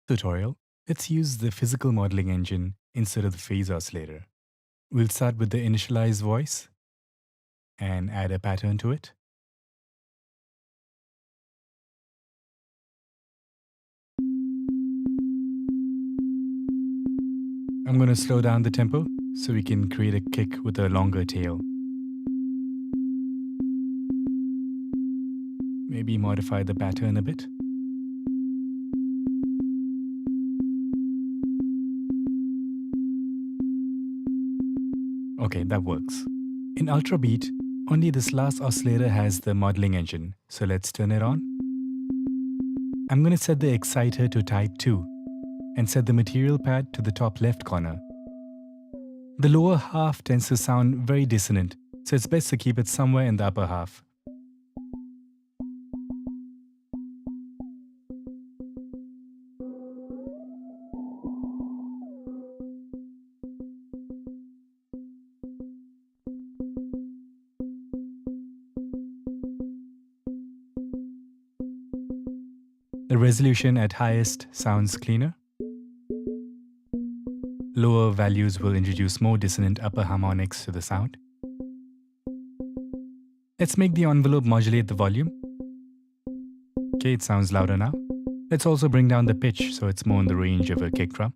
Tutorial, let's use the physical modeling engine instead of the phase oscillator. We'll start with the initialized voice and add a pattern to it. I'm going to slow down the tempo so we can create a kick with a longer tail. Maybe modify the pattern a bit. Okay, that works. In Ultrabeat, only this last oscillator has the modeling engine, so let's turn it on. I'm going to set the exciter to type 2 and set the material pad to the top left corner. The lower half tends to sound very dissonant, so it's best to keep it somewhere in the upper half. The resolution at highest sounds cleaner. Lower values will introduce more dissonant upper harmonics to the sound. Let's make the envelope modulate the volume. Okay, it sounds louder now. Let's also bring down the pitch so it's more in the range of a kick drum.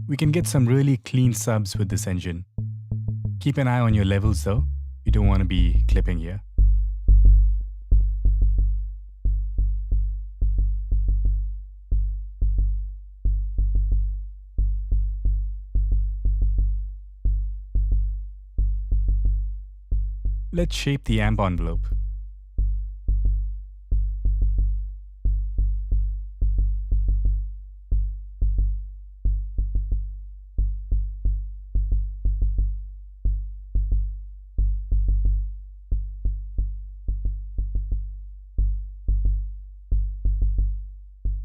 We can get some really clean subs with this engine. Keep an eye on your levels though. You don't want to be clipping here. Let's shape the amp envelope.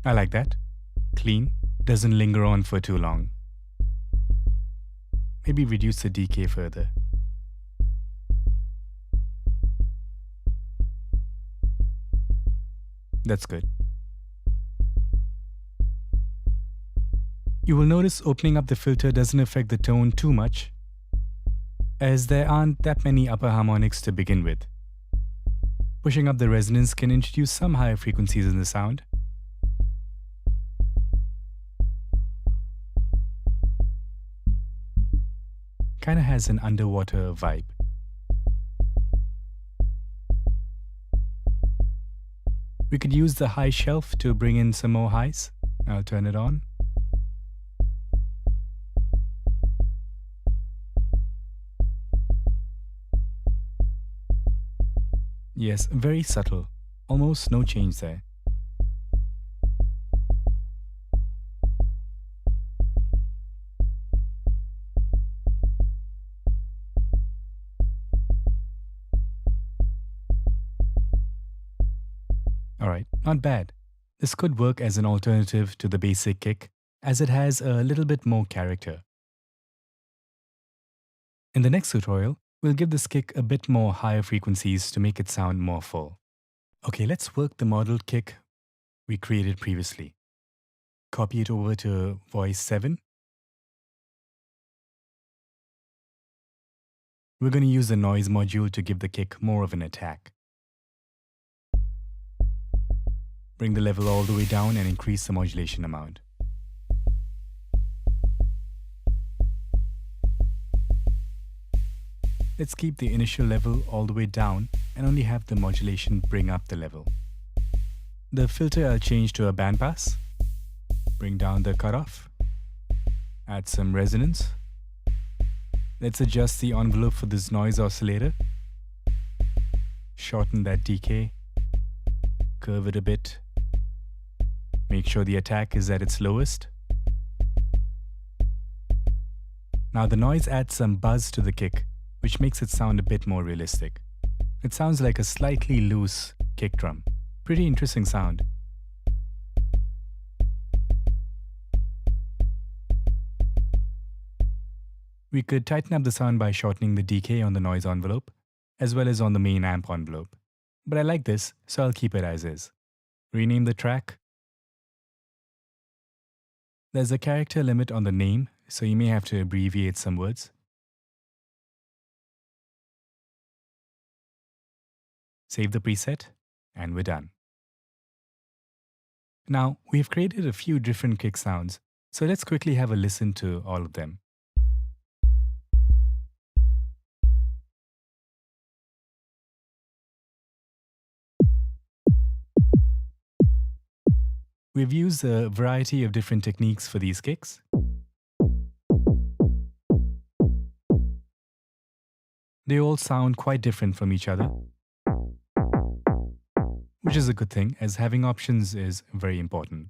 I like that. Clean, doesn't linger on for too long. Maybe reduce the decay further. That's good. You will notice opening up the filter doesn't affect the tone too much, as there aren't that many upper harmonics to begin with. Pushing up the resonance can introduce some higher frequencies in the sound. Kinda has an underwater vibe. We could use the high shelf to bring in some more highs. I'll turn it on. Yes, very subtle. Almost no change there. Alright, not bad. This could work as an alternative to the basic kick, as it has a little bit more character. In the next tutorial, we'll give this kick a bit more higher frequencies to make it sound more full. Okay, let's work the modeled kick we created previously. Copy it over to voice 7. We're going to use the noise module to give the kick more of an attack. Bring the level all the way down and increase the modulation amount. Let's keep the initial level all the way down and only have the modulation bring up the level. The filter I'll change to a bandpass. Bring down the cutoff. Add some resonance. Let's adjust the envelope for this noise oscillator. Shorten that decay. Curve it a bit. Make sure the attack is at its lowest. Now the noise adds some buzz to the kick, which makes it sound a bit more realistic. It sounds like a slightly loose kick drum. Pretty interesting sound. We could tighten up the sound by shortening the decay on the noise envelope, as well as on the main amp envelope. But I like this, so I'll keep it as is. Rename the track. There's a character limit on the name, so you may have to abbreviate some words. Save the preset, and we're done. Now, we've created a few different kick sounds, so let's quickly have a listen to all of them. We've used a variety of different techniques for these kicks. They all sound quite different from each other, which is a good thing, as having options is very important.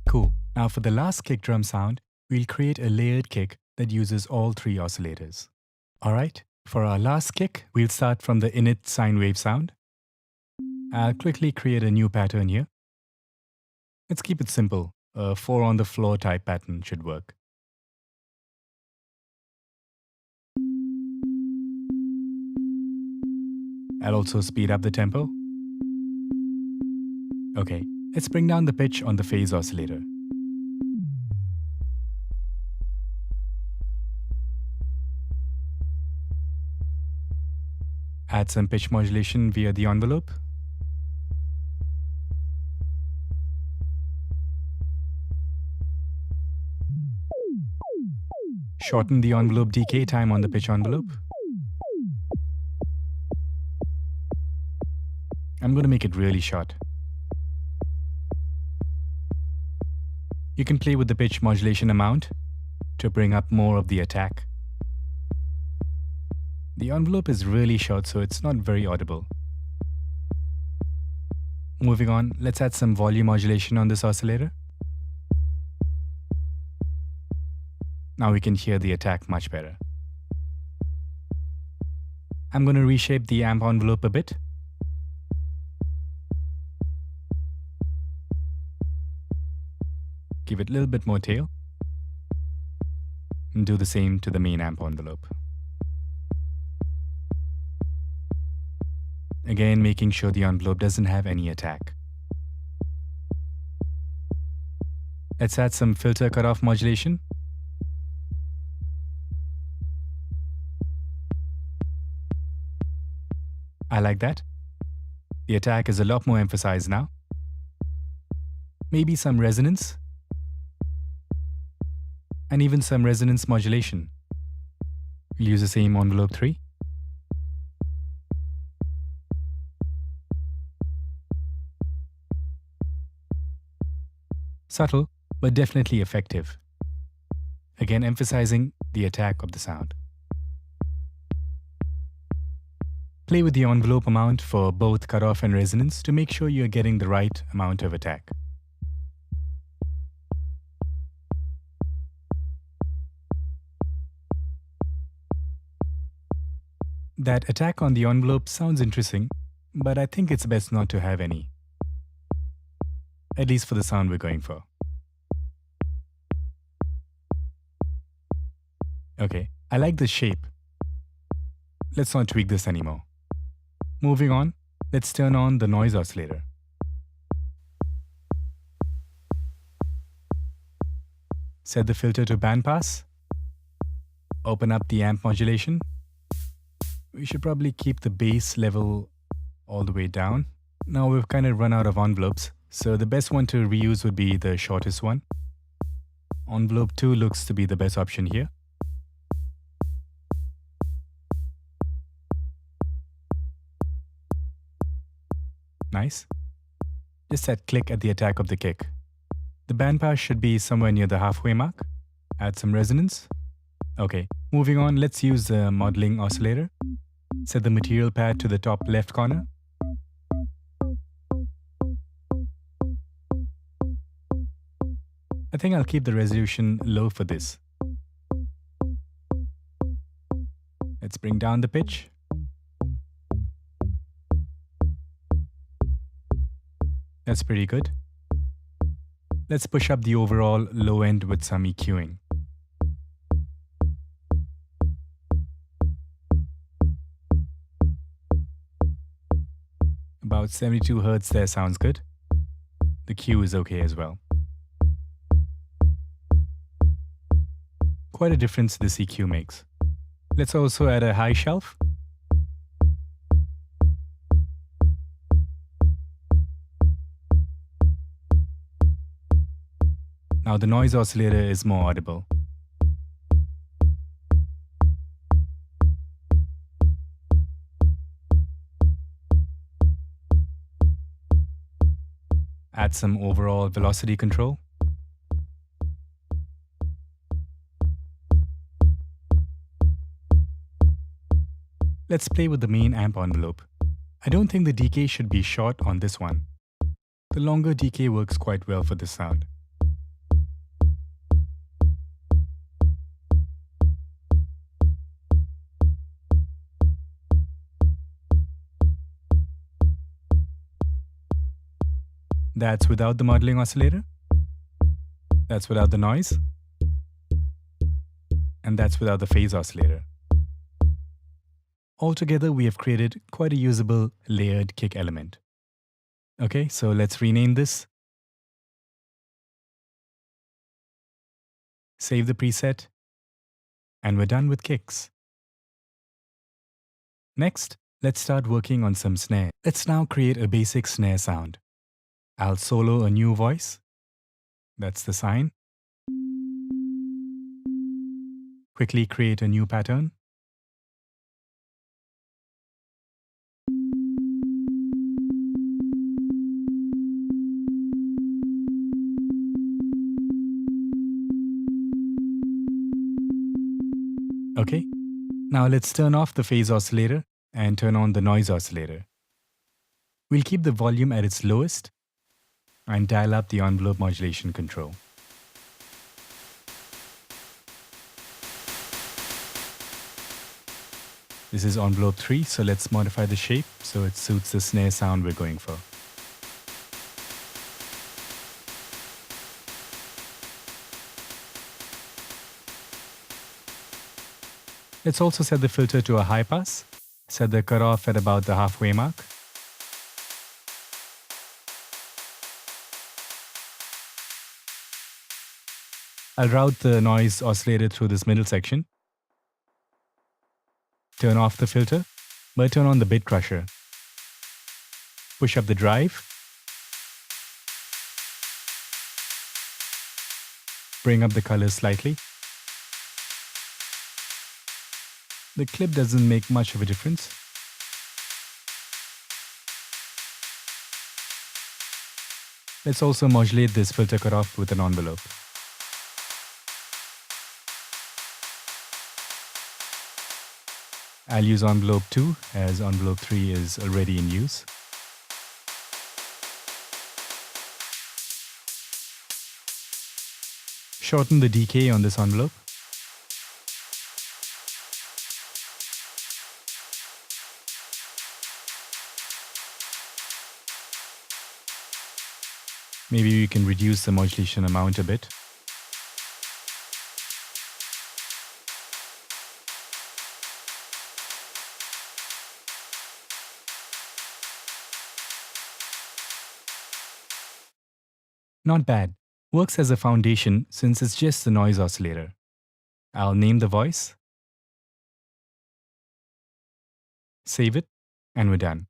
Cool. Now for the last kick drum sound, we'll create a layered kick that uses all three oscillators. Alright, for our last kick, we'll start from the init sine wave sound. I'll quickly create a new pattern here. Let's keep it simple. A 4 on the floor type pattern should work. I'll also speed up the tempo. Okay, let's bring down the pitch on the phase oscillator. Add some pitch modulation via the envelope. Shorten the envelope decay time on the pitch envelope. I'm going to make it really short. You can play with the pitch modulation amount to bring up more of the attack. The envelope is really short, so it's not very audible. Moving on, let's add some volume modulation on this oscillator. Now we can hear the attack much better. I'm going to reshape the amp envelope a bit. Give it a little bit more tail. And do the same to the main amp envelope. Again, making sure the envelope doesn't have any attack. Let's add some filter cutoff modulation. I like that. The attack is a lot more emphasized now. Maybe some resonance. And even some resonance modulation. We'll use the same envelope 3. Subtle, but definitely effective. Again, emphasizing the attack of the sound. Play with the envelope amount for both cutoff and resonance to make sure you're getting the right amount of attack. That attack on the envelope sounds interesting, but I think it's best not to have any. At least for the sound we're going for. Okay, I like the shape. Let's not tweak this anymore. Moving on, let's turn on the noise oscillator. Set the filter to bandpass. Open up the amp modulation. We should probably keep the bass level all the way down. Now we've kind of run out of envelopes, so the best one to reuse would be the shortest one. Envelope 2 looks to be the best option here. Nice. Just that click at the attack of the kick. The bandpass should be somewhere near the halfway mark. Add some resonance. Okay, moving on, let's use the modeling oscillator. Set the material pad to the top left corner. I think I'll keep the resolution low for this. Let's bring down the pitch. That's pretty good. Let's push up the overall low end with some EQing. About 72 Hz there sounds good. The Q is okay as well. Quite a difference this EQ makes. Let's also add a high shelf. Now the noise oscillator is more audible. Add some overall velocity control. Let's play with the main amp envelope. I don't think the decay should be short on this one. The longer decay works quite well for this sound. That's without the modeling oscillator. That's without the noise. And that's without the phase oscillator. Altogether, we have created quite a usable layered kick element. Okay, so let's rename this. Save the preset. And we're done with kicks. Next, let's start working on some snare. Let's now create a basic snare sound. I'll solo a new voice. That's the sign. Quickly create a new pattern. Okay, now let's turn off the phase oscillator and turn on the noise oscillator. We'll keep the volume at its lowest and dial up the envelope modulation control. This is envelope 3, so let's modify the shape so it suits the snare sound we're going for. Let's also set the filter to a high pass. Set the cutoff at about the halfway mark. I'll route the noise oscillator through this middle section. Turn off the filter, but turn on the bit crusher. Push up the drive. Bring up the color slightly. The clip doesn't make much of a difference. Let's also modulate this filter cutoff with an envelope. I'll use envelope 2 as envelope 3 is already in use. Shorten the decay on this envelope. Maybe we can reduce the modulation amount a bit. Not bad. Works as a foundation since it's just the noise oscillator. I'll name the voice. Save it, and we're done.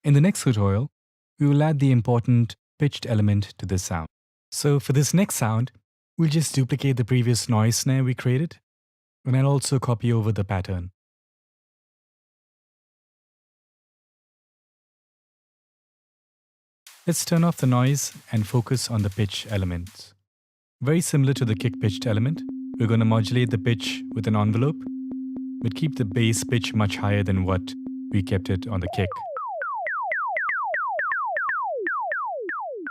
In the next tutorial, we will add the important pitched element to this sound. So for this next sound, we'll just duplicate the previous noise snare we created, and I'll also copy over the pattern. Let's turn off the noise and focus on the pitch elements. Very similar to the kick pitched element, we're going to modulate the pitch with an envelope, but keep the bass pitch much higher than what we kept it on the kick.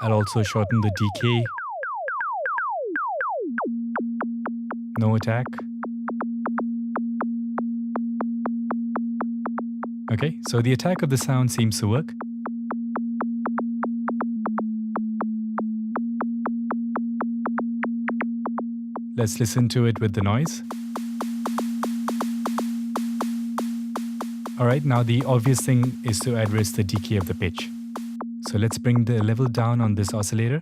I'll also shorten the decay no attack. Okay, so the attack of the sound seems to work. Let's listen to it with the noise. Alright, now the obvious thing is to address the decay of the pitch. So let's bring the level down on this oscillator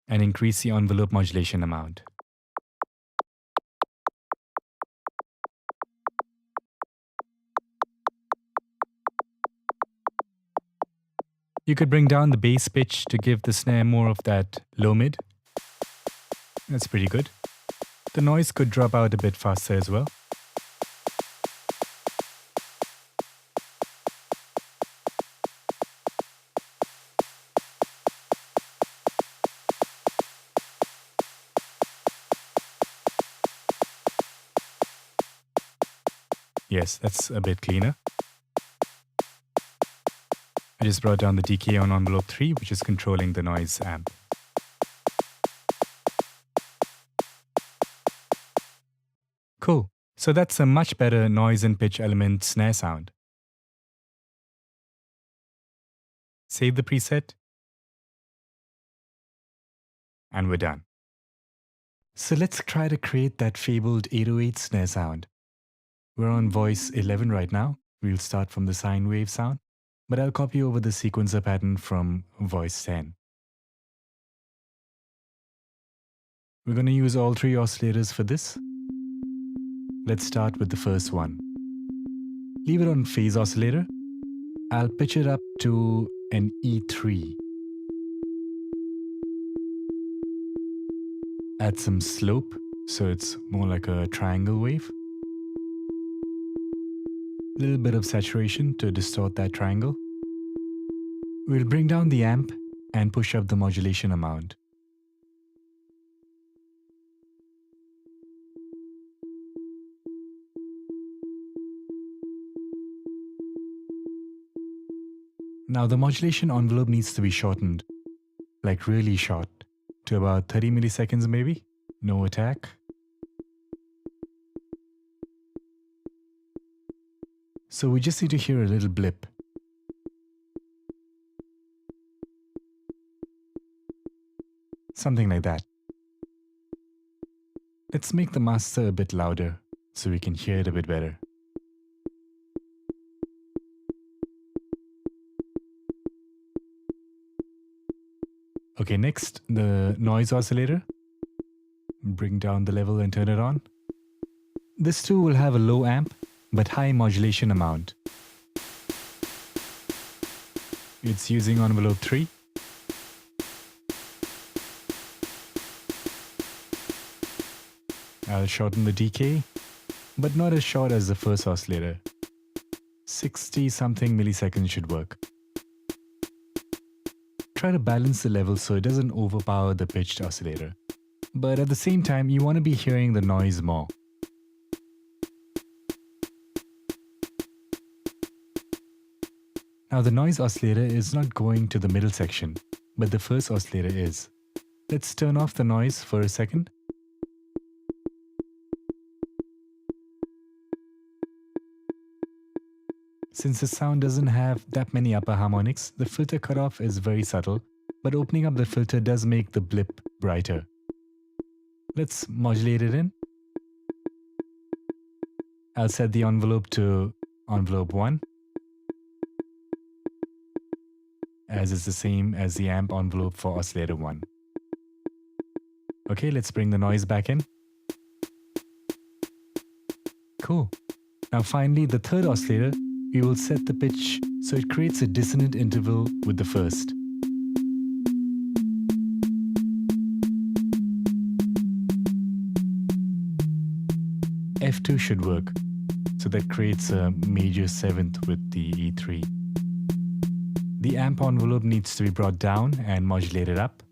and increase the envelope modulation amount. You could bring down the bass pitch to give the snare more of that low mid. That's pretty good. The noise could drop out a bit faster as well. Yes, that's a bit cleaner. I just brought down the decay on envelope 3, which is controlling the noise amp. Cool. So that's a much better noise and pitch element snare sound. Save the preset. And we're done. So let's try to create that fabled 808 snare sound. We're on voice 11 right now. We'll start from the sine wave sound, but I'll copy over the sequencer pattern from voice 10. We're going to use all 3 oscillators for this. Let's start with the first one. Leave it on phase oscillator. I'll pitch it up to an E3. Add some slope, so it's more like a triangle wave. A little bit of saturation to distort that triangle. We'll bring down the amp and push up the modulation amount. Now the modulation envelope needs to be shortened, like really short, to about 30 milliseconds maybe. No attack. So we just need to hear a little blip. Something like that. Let's make the master a bit louder so we can hear it a bit better. Okay, next, the noise oscillator. Bring down the level and turn it on. This too will have a low amp, but high modulation amount. It's using envelope 3. I'll shorten the decay, but not as short as the first oscillator. 60 something milliseconds should work. Try to balance the level so it doesn't overpower the pitched oscillator. But at the same time, you want to be hearing the noise more. Now the noise oscillator is not going to the middle section, but the first oscillator is. Let's turn off the noise for a second. Since the sound doesn't have that many upper harmonics, the filter cutoff is very subtle, but opening up the filter does make the blip brighter. Let's modulate it in. I'll set the envelope to envelope 1, as is the same as the amp envelope for oscillator 1. Okay, let's bring the noise back in. Cool. Now finally, the third oscillator, we will set the pitch so it creates a dissonant interval with the first. F2 should work, so that creates a major 7th with the E3. The amp envelope needs to be brought down and modulated up.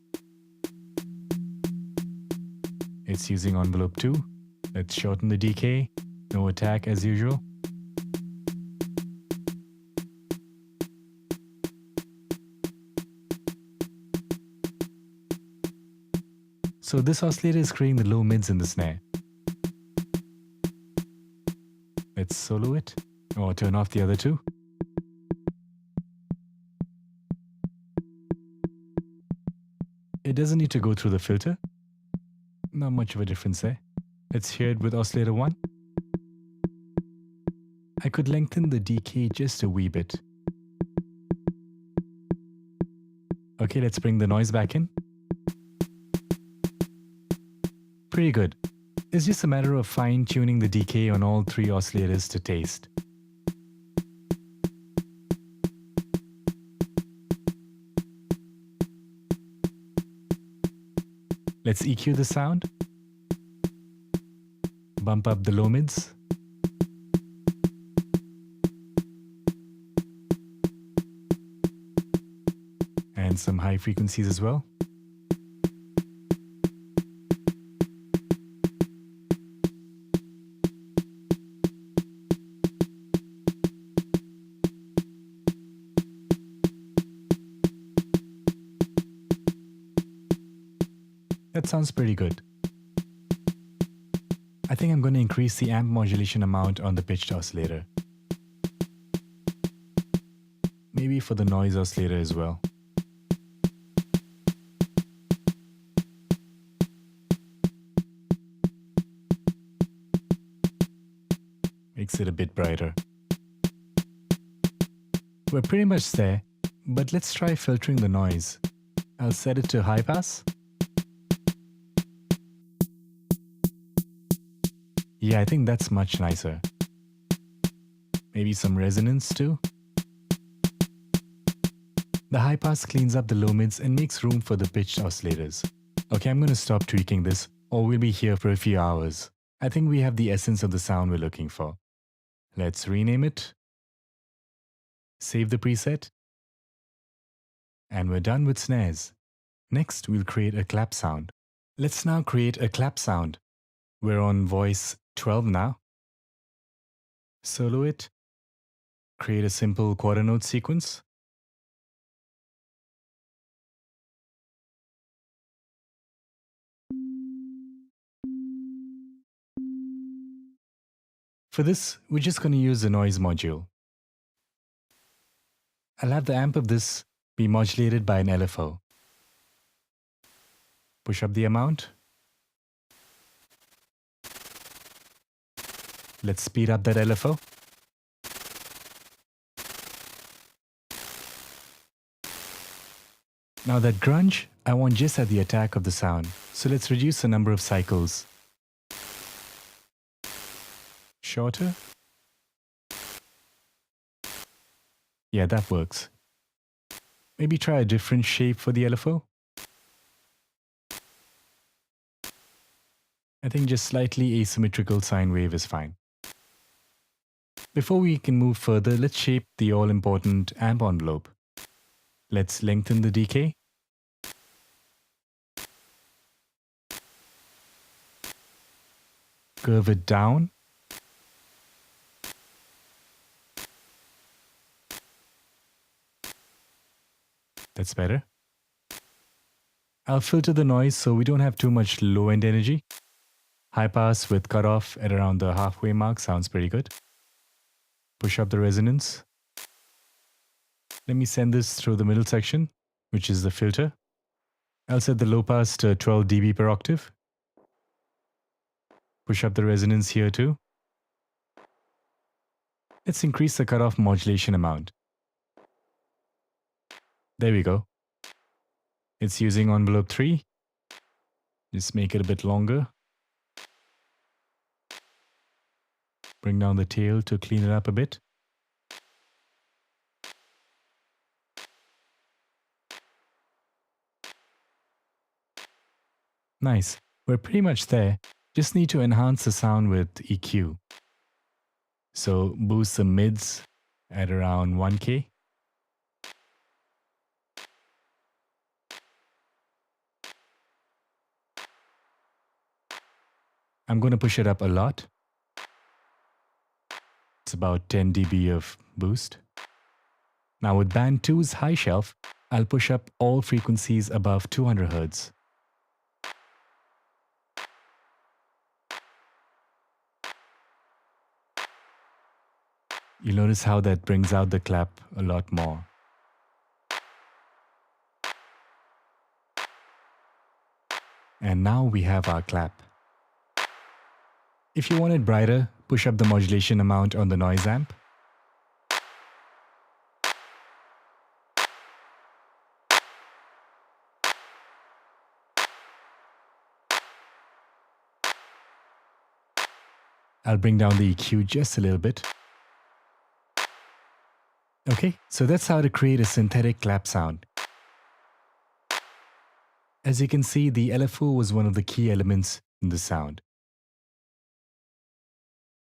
It's using envelope 2. Let's shorten the decay, no attack as usual. So this oscillator is creating the low mids in the snare. Let's solo it, or turn off the other two. It doesn't need to go through the filter. Not much of a difference there. Let's hear it with oscillator 1. I could lengthen the decay just a wee bit. Okay, let's bring the noise back in. Pretty good. It's just a matter of fine-tuning the decay on all three oscillators to taste. Let's EQ the sound. Bump up the low mids. And some high frequencies as well. That sounds pretty good. I think I'm going to increase the amp modulation amount on the pitched oscillator. Maybe for the noise oscillator as well. Makes it a bit brighter. We're pretty much there, but let's try filtering the noise. I'll set it to high pass. Yeah, I think that's much nicer. Maybe some resonance too. The high pass cleans up the low mids and makes room for the pitched oscillators. Okay, I'm going to stop tweaking this, or we'll be here for a few hours. I think we have the essence of the sound we're looking for. Let's rename it. Save the preset. And we're done with snares. Next, we'll create a clap sound. Let's now create a clap sound. We're on voice 12 now. Solo it. Create a simple quarter note sequence. For this, we're just going to use the noise module. I'll have the amp of this be modulated by an LFO. Push up the amount. Let's speed up that LFO. Now that grunge, I want just at the attack of the sound. So let's reduce the number of cycles. Shorter. Yeah, that works. Maybe try a different shape for the LFO. I think just slightly asymmetrical sine wave is fine. Before we can move further, let's shape the all-important amp envelope. Let's lengthen the decay. Curve it down. That's better. I'll filter the noise so we don't have too much low-end energy. High pass with cutoff at around the halfway mark sounds pretty good. Push up the resonance. Let me send this through the middle section, which is the filter. I'll set the low pass to 12 dB per octave. Push up the resonance here too. Let's increase the cutoff modulation amount. There we go. It's using envelope 3. Just make it a bit longer. Bring down the tail to clean it up a bit. Nice. We're pretty much there. Just need to enhance the sound with EQ. So boost the mids at around 1K. I'm going to push it up a lot. It's about 10 dB of boost. Now with band 2's high shelf, I'll push up all frequencies above 200 Hz. You'll notice how that brings out the clap a lot more. And now we have our clap. If you want it brighter, push up the modulation amount on the noise amp. I'll bring down the EQ just a little bit. Okay, so that's how to create a synthetic clap sound. As you can see, the LFO was one of the key elements in the sound.